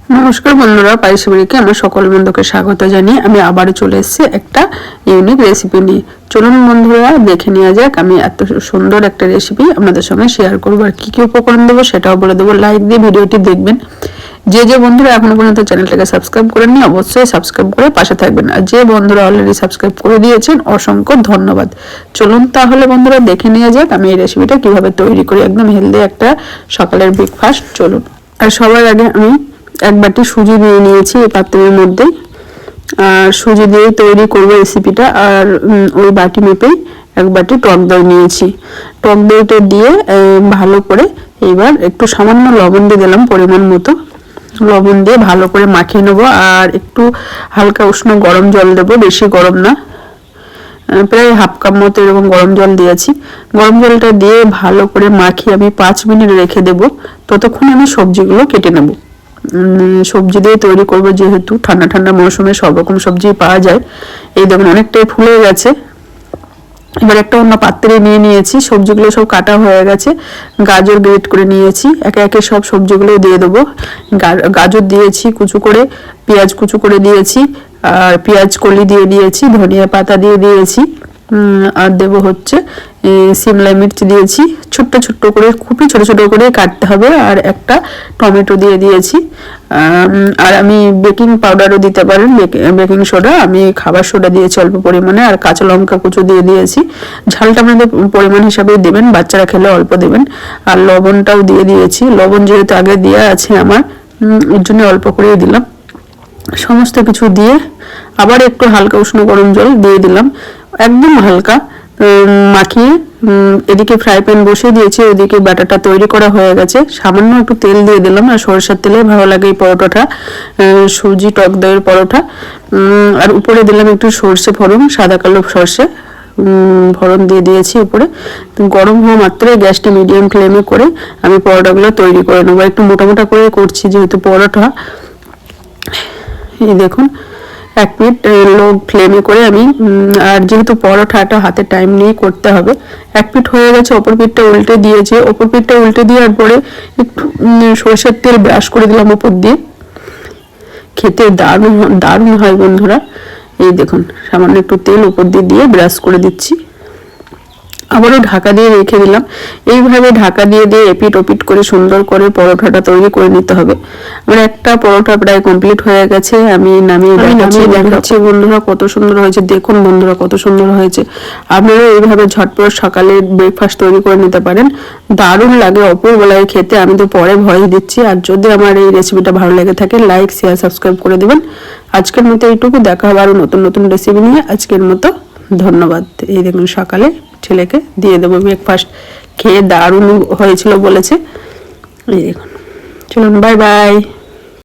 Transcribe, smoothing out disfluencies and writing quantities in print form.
নমস্কার বন্ধুরা, পারিবারিকে আমার সকল বন্ধুকে স্বাগত জানিয়ে আমি আবারও চলে এসেছি একটা ইউনিক রেসিপি নিয়ে। চলুন বন্ধুরা দেখে নেওয়া যাক আমি এত সুন্দর একটা রেসিপি আপনাদের সঙ্গে শেয়ার করবো। আর কি কি উপকরণ দেবো সেটাও বলে দেবো। লাইক দিয়ে ভিডিওটি দেখবেন। যে বন্ধুরা এখনো পর্যন্ত চ্যানেলটাকে সাবস্ক্রাইব করেননি অবশ্যই সাবস্ক্রাইব করে পাশে থাকবেন। আর যে বন্ধুরা অলরেডি সাবস্ক্রাইব করে দিয়েছেন অসংখ্য ধন্যবাদ। চলুন তাহলে বন্ধুরা দেখে নেওয়া যাক আমি এই রেসিপিটা কিভাবে তৈরি করি। একদম হেলদি একটা সকালের ব্রেকফাস্ট। চলুন। আর সবার আগে আমি এক বাটি সুজি নিয়ে নিয়েছি এই পাত্রের মধ্যে। আর সুজি দিয়ে তৈরি করব রেসিপিটা। আর ওই বাটি মেপেই এক বাটি টক দই নিয়েছি। টক দইটা দিয়ে ভালো করে এবার একটু সামান্য লবণ দিয়ে দিলাম পরিমাণ মতো। লবণ দিয়ে ভালো করে মাখিয়ে নেবো। আর একটু হালকা উষ্ণ গরম জল দেবো, বেশি গরম না, প্রায় হাফ কাপ মতো এরকম গরম জল দিয়েছি। গরম জলটা দিয়ে ভালো করে মাখিয়ে আমি 5 মিনিট রেখে দেবো। ততক্ষণ আমি সবজিগুলো কেটে নেব। সবজি দিয়ে তৈরি করবো, যেহেতু ঠান্ডা ঠান্ডা মৌসুমে সব রকম সবজি পাওয়া যায়। এই দেখুন অনেকটাই ফুলে গেছে। এবার একটা অন্য পাত্রে নিয়ে নিয়েছি, সবজিগুলো সব কাটা হয়ে গেছে। গাজর গ্রেট করে নিয়েছি, একে একে সব সবজিগুলো দিয়ে দেবো। গাজর দিয়েছি কুচু করে, পেঁয়াজ কুচু করে দিয়েছি, আর পেঁয়াজ কলি দিয়ে দিয়েছি, ধনিয়া পাতা দিয়ে দিয়েছি, আর দেবো হচ্ছে সিমলা মির্চ দিয়েছি। ছোট্ট ছোট্ট করে, খুবই ছোট ছোট করে কাটতে হবে। আর একটা টমেটো দিয়ে দিয়েছি। আর আমি বেকিং পাউডারও দিতে পারেন, বেকিং সোডা। আমি খাবার সোডা দিয়েছি অল্প পরিমাণে। আর কাঁচা লঙ্কা কুচো দিয়ে দিয়েছি। ঝালটা আপনাদের পরিমাণ হিসাবেই দেবেন, বাচ্চারা খেলে অল্প দেবেন। আর লবণটাও দিয়ে দিয়েছি। লবণ যেহেতু আগে দেওয়া আছে আমার, ওর জন্য অল্প করেই দিলাম। সমস্ত কিছু দিয়ে আবার একটু হালকা উষ্ণ গরম জল দিয়ে দিলাম, একদম হালকা মাখিয়ে। এদিকে ফ্রাই প্যান বসিয়ে দিয়েছি, ওদিকে ব্যাটারটা তৈরি করা হয়ে গেছে। সামান্য একটু তেল দিয়ে দিলাম, আর সরষের তেলে ভালো লাগে এই পরোটাটা, সুজি টক দইয়ের পরোটা। আর উপরে দিলাম একটু সর্ষে ফোড়ন, সাদা কালো সর্ষে ফোড়ন দিয়ে দিয়েছি উপরে। গরম হওয়া মাত্রই গ্যাসটা মিডিয়াম ফ্লেমে করে আমি পরোটাগুলো তৈরি করে নেবো। একটু মোটা মোটা করে করছি যেহেতু পরোটা। এই দেখুন 1 মিনিট লো ফ্লেমে করে আমি, আর যেহেতু পরোটাটা হাতে টাইম নিয়ে করতে হবে। 1 মিনিট হয়ে গেছে, অপর পিঠটা উল্টে দিয়েছি। অপর পিঠটা উল্টে দেওয়ার পরে একটু সরষের তেল ব্রাশ করে দিলাম উপর দিয়ে। খেতে দারুণ দারুণ হয় বন্ধুরা। এই দেখুন সামান্য একটু তেল উপর দিয়ে দিয়ে ব্রাশ করে দিচ্ছি। আবারও ঢাকা দিয়ে রেখে দিলাম। এইভাবে ঢাকা দিয়ে দিয়ে এপিট ওপিট করে সুন্দর করে পরোটাটা তৈরি করে নিতে হবে। আমার একটা পরোটা প্রায় কমপ্লিট হয়ে গেছে। আমি নামিয়ে দেখাচ্ছি বন্ধুরা কত সুন্দর হয়েছে। দেখুন বন্ধুরা কত সুন্দর হয়েছে। আপনারা এইভাবে ঝটপট সকালে ব্রেকফাস্ট তৈরি করে নিতে পারেন। দারুণ লাগে, অপূর্ব লাগে খেতে। আমি তো পরে ভয় দিচ্ছি। আর যদি আমার এই রেসিপিটা ভালো লেগে থাকে লাইক শেয়ার সাবস্ক্রাইব করে দেবেন। আজকের মতো এইটুকু, দেখা হবে আরো নতুন নতুন রেসিপি নিয়ে। আজকের মতো ধন্যবাদ। এই দেখুন সকালে ছেলেকে দিয়ে দেবো ব্রেকফাস্ট, খেয়ে দারুণ হয়েছিল বলেছে। এই দেখুন, চলুন বাই বাই।